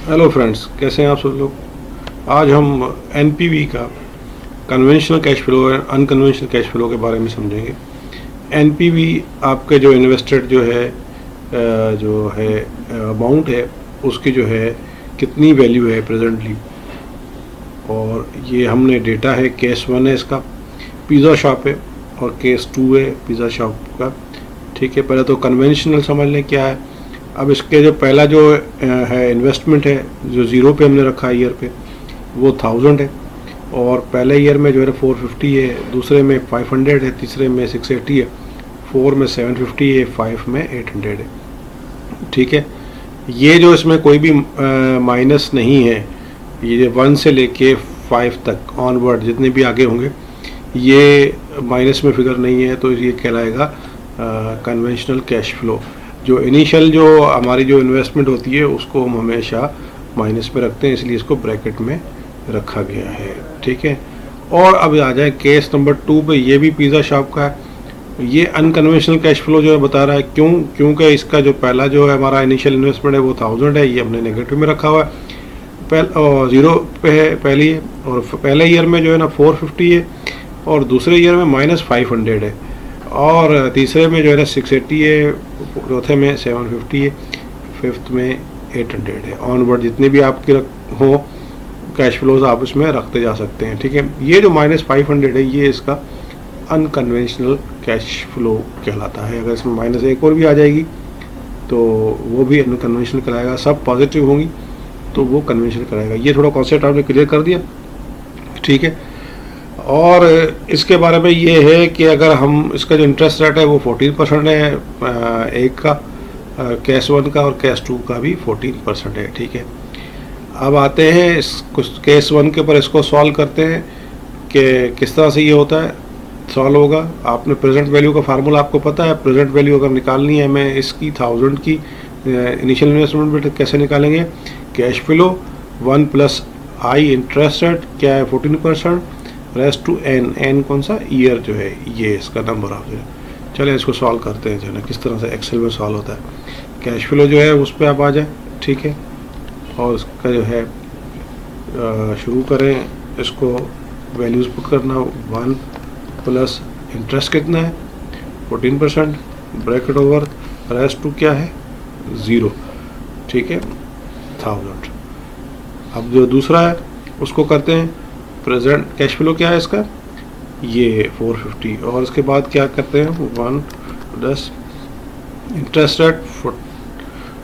Hello friends, कैसे हैं आप सब लोग। आज हम एनपीवी का कन्वेंशनल कैश फ्लो और अनकन्वेंशनल कैश फ्लो के बारे में समझेंगे। एनपीवी आपके जो इन्वेस्टेड जो है अमाउंट है उसकी जो है कितनी वैल्यू है प्रेजेंटली, और ये हमने डेटा है। केस 1 है इसका, पिज़्ज़ा शॉप है, और केस 2 है पिज़्ज़ा शॉप का। ठीक है, पहले तो कन्वेंशनल समझ लें क्या है। अब इसके जो पहला जो है इन्वेस्टमेंट है, जो ज़ीरो पे हमने रखा है ईयर पे, वो 1000 है, और पहले ईयर में जो है 450 है, दूसरे में 500 है, तीसरे में 680 है, 4 में 750 है, 5 में 800 है। ठीक है, ये जो इसमें कोई भी माइनस नहीं है, ये 1 से लेके 5 तक ऑनवर्ड जितने भी आगे होंगे ये माइनस में फिगर नहीं है, तो ये कहलाएगा कन्वेंशनल कैश फ्लो। जो इनिशियल जो हमारी जो इन्वेस्टमेंट होती है उसको हम हमेशा माइनस में रखते हैं, इसलिए इसको ब्रैकेट में रखा गया है। ठीक है, और अब आ जाए केस नंबर 2 पे। ये भी पिज़्ज़ा शॉप का है। ये अनकन्वेंशनल कैश फ्लो जो है बता रहा है, क्योंकि इसका जो पहला जो है हमारा इनिशियल इन्वेस्टमेंट है वो 1000 है, ये हमने नेगेटिव में रखा हुआ है। ज़ीरो पे है पहली है, और पहले ईयर में जो है ना 450 है, और दूसरे ईयर में -500 है, और तीसरे में जो है ना 680 है, चौथे में 750 है, फिफ्थ में 800 है। ऑनवर्ड जितने भी आपके हो कैश फ्लोज आप इसमें रखते जा सकते हैं। ठीक है, ये जो -500 है ये इसका अनकन्वेंशनल कैश फ्लो कहलाता है। अगर इसमें माइनस एक और भी आ जाएगी तो वो भी अनकन्वेंशनल कराएगा। सब पॉजिटिव होंगी तो वो कन्वेंशनल कराएगा। ये थोड़ा कॉन्सेप्ट आपने क्लियर कर दिया। ठीक है, और इसके बारे में ये है कि अगर हम इसका जो इंटरेस्ट रेट है वो 14% है, एक का केस 1 का, और केस 2 का भी 14% है। ठीक है, अब आते हैं इस कुछ केस 1 के ऊपर, इसको सॉल्व करते हैं कि किस तरह से ये होता है सॉल्व होगा। आपने प्रेजेंट वैल्यू का फार्मूला आपको पता है। प्रेजेंट वैल्यू अगर निकालनी है हमें इसकी 1000 की इनिशियल इन्वेस्टमेंट पे, कैसे निकालेंगे। Cash flow 1 + I interest rate क्या है 14%, रेस्ट टू एन कौन सा ईयर जो है ये इसका नंबर ऑफ ईयर। चलिए इसको सॉल्व करते हैं जो है किस तरह से एक्सेल में सॉल्व होता है। कैश फ्लो जो है उस पर आप आ जाए। ठीक है, और उसका जो है शुरू करें, इसको वैल्यूज़ पुट करना। 1 + इंटरेस्ट कितना है 14%, ब्रैकेट ओवर, रेस्ट टू क्या है 0। ठीक है, 1000। अब जो दूसरा है उसको करते हैं। प्रेजेंट कैश फ्लो क्या है इसका, ये 450, और उसके बाद क्या करते हैं 1 + इंटरेस्ट रेट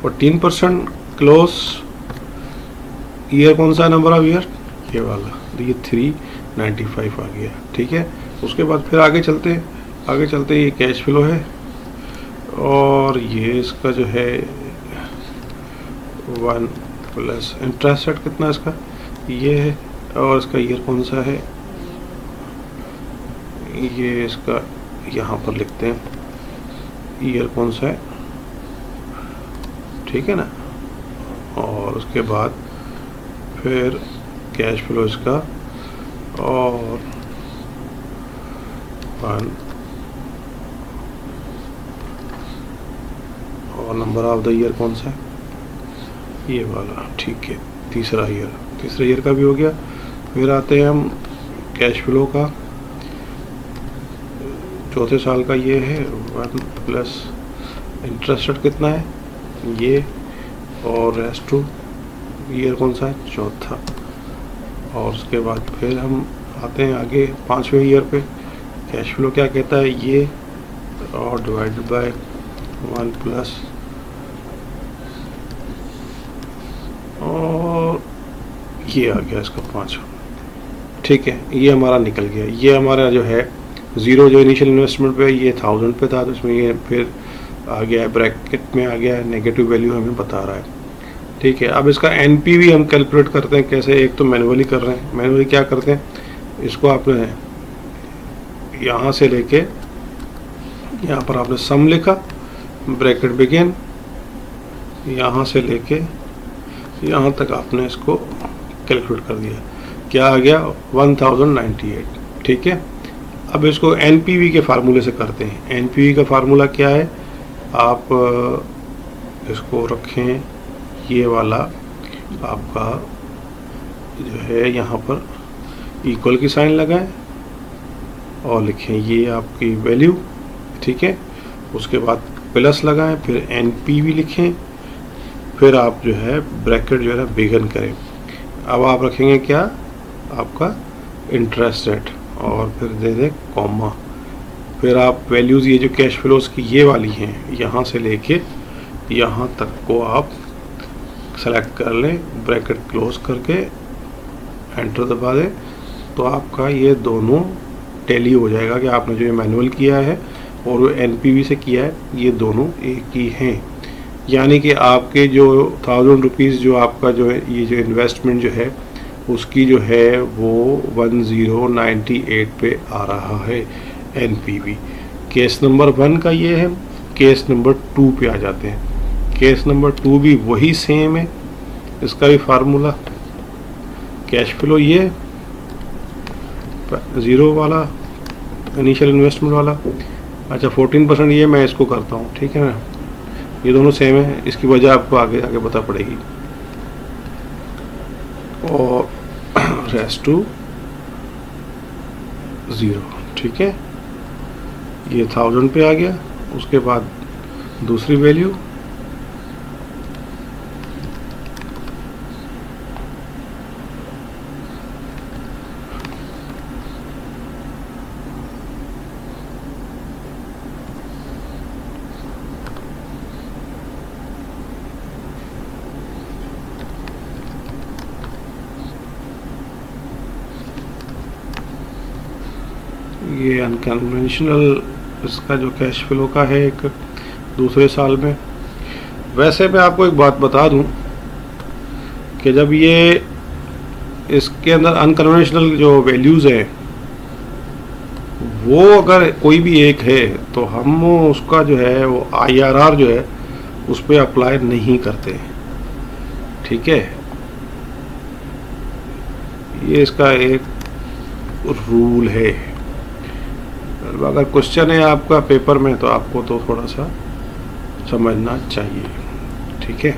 14%, क्लोज ईयर कौन सा नंबर ऑफ ईयर ये वाला, ये 395 आ गया। ठीक है, उसके बाद फिर आगे चलते ये कैश फ्लो है, और ये इसका जो है 1 + इंटरेस्ट रेट कितना इसका ये है, और इसका ईयर कौन सा है ये इसका यहाँ पर लिखते हैं ईयर कौन सा है। ठीक है ना, और उसके बाद फिर कैश फ्लो इसका, और 1 और नंबर ऑफ द ईयर कौन सा है ये वाला। ठीक है, तीसरा ईयर का भी हो गया। फिर आते हैं हम कैश फ्लो का, चौथे साल का ये है 1 + इंटरेस्ट रेट कितना है ये, और रेस्ट टू ईयर कौन सा है चौथा। और उसके बाद फिर हम आते हैं आगे 5वें ईयर पे। कैश फ्लो क्या कहता है ये, और डिवाइडेड बाय 1 + और ये आ गया इसका 5। ठीक है, ये हमारा निकल गया। ये हमारा जो है ज़ीरो जो इनिशियल इन्वेस्टमेंट पे ये 1000 पे था, तो इसमें ये फिर आ गया है ब्रैकेट में, आ गया है नेगेटिव वैल्यू हमें बता रहा है। ठीक है, अब इसका एनपीवी हम कैलकुलेट करते हैं कैसे। एक तो मैनुअली कर रहे हैं। मैनुअली क्या करते हैं, इसको आपने यहाँ से लेके यहाँ पर आपने सम लिखा, ब्रैकेट बिगिन, यहाँ से लेके यहाँ तक आपने इसको कैलकुलेट कर दिया। क्या आ गया 1098। ठीक है, अब इसको एनपीवी के फार्मूले से करते हैं। एनपीवी का फार्मूला क्या है, आप इसको रखें ये वाला आपका जो है यहाँ पर इक्वल की साइन लगाएं और लिखें ये आपकी वैल्यू, ठीक है। उसके बाद प्लस लगाएं, फिर NPV लिखें, फिर आप जो है ब्रैकेट जो है ना बिगिन करें। अब आप रखेंगे क्या, आपका इंटरेस्ट रेट, और फिर दे दें कॉमा। फिर आप वैल्यूज़ ये जो कैश फ्लोज की ये वाली हैं, यहाँ से लेके यहाँ तक को आप सेलेक्ट कर लें, ब्रैकेट क्लोज करके एंटर दबा दें, तो आपका ये दोनों टैली हो जाएगा कि आपने जो ये मैनुअल किया है और वो NPV से किया है, ये दोनों एक ही हैं। यानी कि आपके जो 1000 रुपीज़ जो आपका जो है ये जो इन्वेस्टमेंट जो है उसकी जो है वो 1098 पे आ रहा है NPV। केस नंबर 1 का ये है। केस नंबर 2 पे आ जाते हैं। केस नंबर 2 भी वही सेम है, इसका भी फार्मूला कैश फ्लो ये 0 वाला इनिशियल इन्वेस्टमेंट वाला। अच्छा 14% ये मैं इसको करता हूँ, ठीक है ना, ये दोनों सेम है। इसकी वजह आपको आगे आगे बता पड़ेगी। और रेस्ट टू 0, ठीक है। ये 1000 पे आ गया। उसके बाद दूसरी वैल्यू ये अनकन्वेंशनल इसका जो कैश फ्लो का है एक दूसरे साल में। वैसे मैं आपको एक बात बता दूं कि जब ये इसके अंदर अनकन्वेंशनल जो वैल्यूज़ हैं वो अगर कोई भी एक है तो हम उसका जो है वो IRR जो है उस पर अप्लाई नहीं करते, ठीक है। ये इसका एक रूल है। अगर क्वेश्चन है आपका पेपर में तो आपको तो थोड़ा सा समझना चाहिए, ठीक है।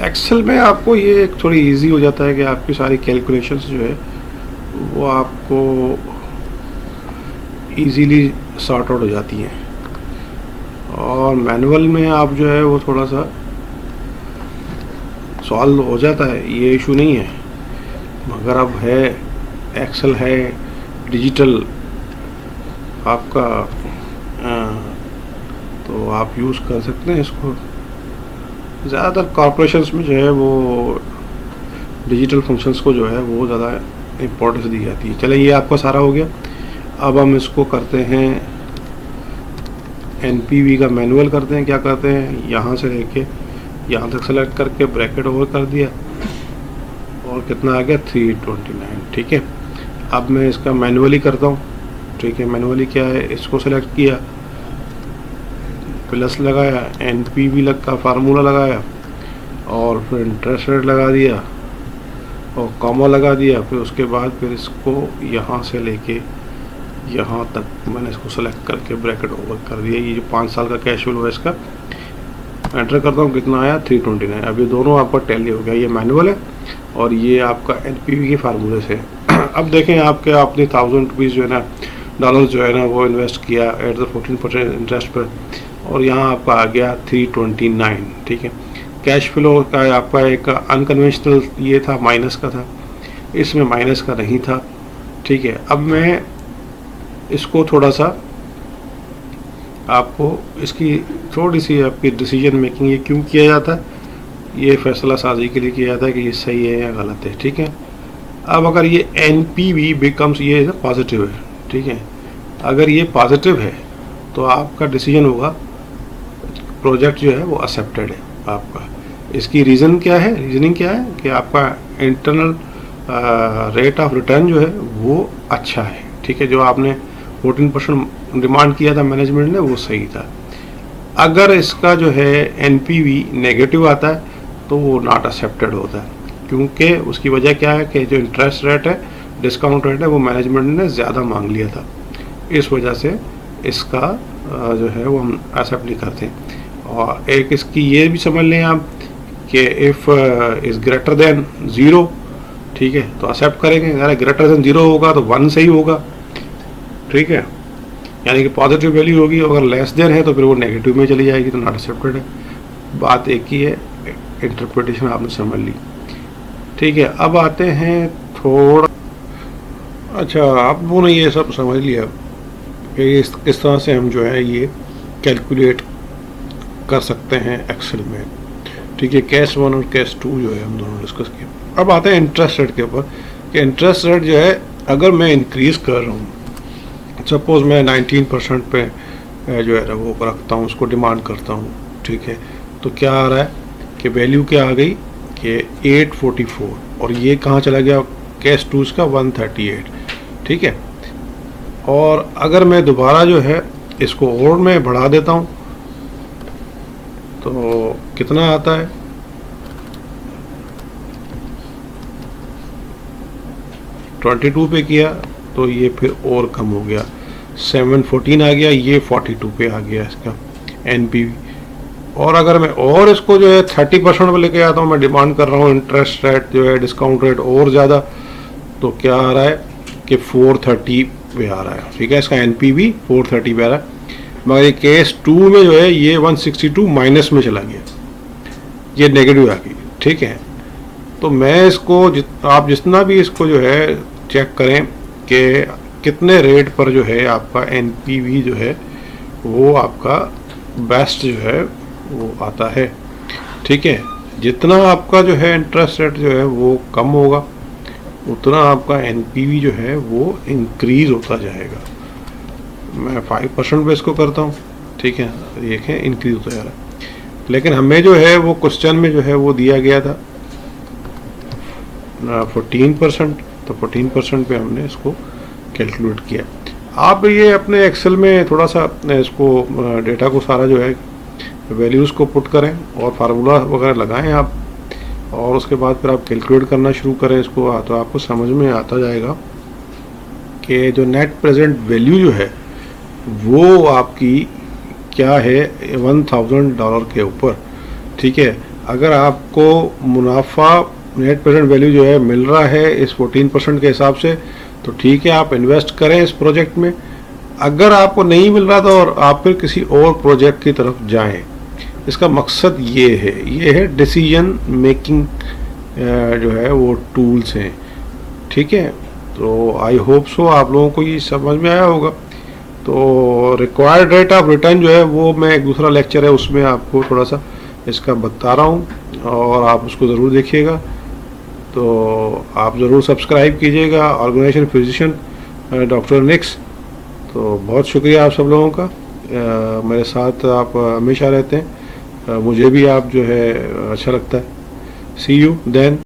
एक्सेल में आपको ये एक थोड़ी इजी हो जाता है कि आपकी सारी कैलकुलेशंस जो है वो आपको इजीली सॉर्ट आउट हो जाती हैं। और मैनुअल में आप जो है वो थोड़ा सा सॉल्व हो जाता है, ये इशू नहीं है। मगर अब है एक्सेल है डिजिटल आपका, तो आप यूज़ कर सकते हैं इसको। ज़्यादातर कॉर्पोरेशंस में जो है वो डिजिटल फंक्शंस को जो है वो ज़्यादा इम्पोर्टेंस दी जाती है। चलिए ये आपका सारा हो गया। अब हम इसको करते हैं NPV का मैनुअल करते हैं। क्या करते हैं, यहाँ से लेके यहाँ तक सेलेक्ट करके ब्रैकेट ओवर कर दिया और कितना आ गया 329, ठीक है। अब मैं इसका मैनुअली करता हूँ, ठीक है। मैनुअली क्या है, इसको सेलेक्ट किया, प्लस लगाया, NPV का फार्मूला लगाया और फिर इंटरेस्ट रेट लगा दिया और कॉमा लगा दिया। फिर उसके बाद फिर इसको यहाँ से लेके यहाँ तक मैंने इसको सेलेक्ट करके ब्रैकेट ओवर कर दिया। ये जो 5 साल का कैश फ्लो है इसका एंटर करता हूँ, कितना आया 329। अब ये दोनों आपका टैली हो गया। ये मैनुअल है और ये आपका NPV के फार्मूले से। अब देखें आपके आपने 1000 रुपीज़ जो है ना डॉलर जो है ना वो इन्वेस्ट किया एट द 14% इंटरेस्ट पर और यहाँ आपका आ गया 329, ठीक है। कैश फ्लो का आपका एक अनकन्वेंशनल ये था, माइनस का था, इसमें माइनस का नहीं था, ठीक है। अब मैं इसको थोड़ा सा आपको इसकी थोड़ी सी आपकी डिसीजन मेकिंग ये क्यों किया जाता है, ये फैसला साजी के लिए किया जाता है कि ये सही है या गलत है, ठीक है। अब अगर ये NPV बिकम्स ये पॉजिटिव है, ठीक है। अगर ये पॉजिटिव है तो आपका डिसीजन होगा प्रोजेक्ट जो है वो एक्सेप्टेड है आपका। इसकी रीज़न क्या है, रीजनिंग क्या है कि आपका इंटरनल रेट ऑफ रिटर्न जो है वो अच्छा है, ठीक है। जो आपने 14% डिमांड किया था मैनेजमेंट ने वो सही था। अगर इसका जो है NPV नेगेटिव आता है तो वो नॉट एक्सेप्टेड होता है, क्योंकि उसकी वजह क्या है कि जो इंटरेस्ट रेट है, डिस्काउंट रेट है, वो मैनेजमेंट ने ज़्यादा मांग लिया था। इस वजह से इसका जो है वो हम एक्सेप्ट नहीं करते हैं। और एक इसकी ये भी समझ लें आप कि इफ़ इज़ ग्रेटर देन 0, ठीक है, तो एक्सेप्ट करेंगे। अगर ग्रेटर देन 0 होगा तो 1 से ही होगा, ठीक है, यानी कि पॉजिटिव वैल्यू होगी। अगर लेस देन है तो फिर वो नेगेटिव में चली जाएगी, तो नॉट एक्सेप्टेड है। बात एक ही है, इंटरप्रिटेशन आपने समझ ली, ठीक है। अब आते हैं थोड़ा, अच्छा आप लोगों ने ये सब समझ लिया कि किस तरह से हम जो है ये कैलकुलेट कर सकते हैं एक्सेल में, ठीक है। केस 1 और केस 2 जो है हम दोनों डिस्कस किए। अब आते हैं इंटरेस्ट रेट के ऊपर कि इंटरेस्ट रेट जो है अगर मैं इंक्रीज़ कर रहा हूँ, सपोज़ मैं 19% पे जो है वो रखता हूँ, उसको डिमांड करता हूँ, ठीक है, तो क्या आ रहा है कि वैल्यू क्या आ गई कि 844, और ये कहाँ चला गया केस 2 का 138, ठीक है। और अगर मैं दोबारा जो है इसको और मैं बढ़ा देता हूँ तो कितना आता है, ट्वेंटी 22 पे किया तो ये फिर और कम हो गया, 714 आ गया, ये 42 पे आ गया इसका एनपीवी। और अगर मैं और इसको जो है 30% पे लेके आता हूँ, मैं डिमांड कर रहा हूँ इंटरेस्ट रेट जो है डिस्काउंट रेट और ज़्यादा, तो क्या आ रहा है कि 430 पे आ रहा है, ठीक है, इसका एनपीवी 430 पे आ रहा है। मगर ये केस 2 में जो है ये 162 माइनस में चला गया, ये नेगेटिव आ गई, ठीक है। तो मैं इसको आप जितना भी इसको जो है चेक करें कि कितने रेट पर जो है आपका एनपीवी जो है वो आपका बेस्ट जो है वो आता है, ठीक है। जितना आपका जो है इंटरेस्ट रेट जो है वो कम होगा, उतना आपका एनपीवी जो है वो इंक्रीज होता जाएगा। मैं 5% पे इसको करता हूँ, ठीक है, देखें इंक्रीज होता जा रहा है। लेकिन हमें जो है वो क्वेश्चन में जो है वो दिया गया था 14%, तो 14% पे हमने इसको कैलकुलेट किया। आप ये अपने एक्सेल में थोड़ा सा इसको डेटा को सारा जो है वैल्यूज़ को पुट करें और फार्मूला वगैरह लगाएं आप, और उसके बाद फिर आप कैलकुलेट करना शुरू करें इसको, तो आपको समझ में आता जाएगा कि जो नेट प्रेजेंट वैल्यू जो है वो आपकी क्या है $1000 के ऊपर, ठीक है। अगर आपको मुनाफा नेट प्रेजेंट वैल्यू जो है मिल रहा है इस 14% के हिसाब से, तो ठीक है, आप इन्वेस्ट करें इस प्रोजेक्ट में। अगर आपको नहीं मिल रहा था और आप फिर किसी और प्रोजेक्ट की तरफ जाएं, इसका मकसद ये है डिसीजन मेकिंग जो है वो टूल्स हैं, ठीक है। तो आई होप सो आप लोगों को ये समझ में आया होगा। तो रिक्वायर्ड रेट ऑफ रिटर्न जो है वो मैं एक दूसरा लेक्चर है उसमें आपको थोड़ा सा इसका बता रहा हूँ, और आप उसको ज़रूर देखिएगा। तो आप ज़रूर सब्सक्राइब कीजिएगा ऑर्गेनाइजेशन फिजिशियन डॉक्टर निक्स। तो बहुत शुक्रिया आप सब लोगों का, मेरे साथ आप हमेशा रहते हैं, मुझे भी आप जो है अच्छा लगता है। सी यू देन।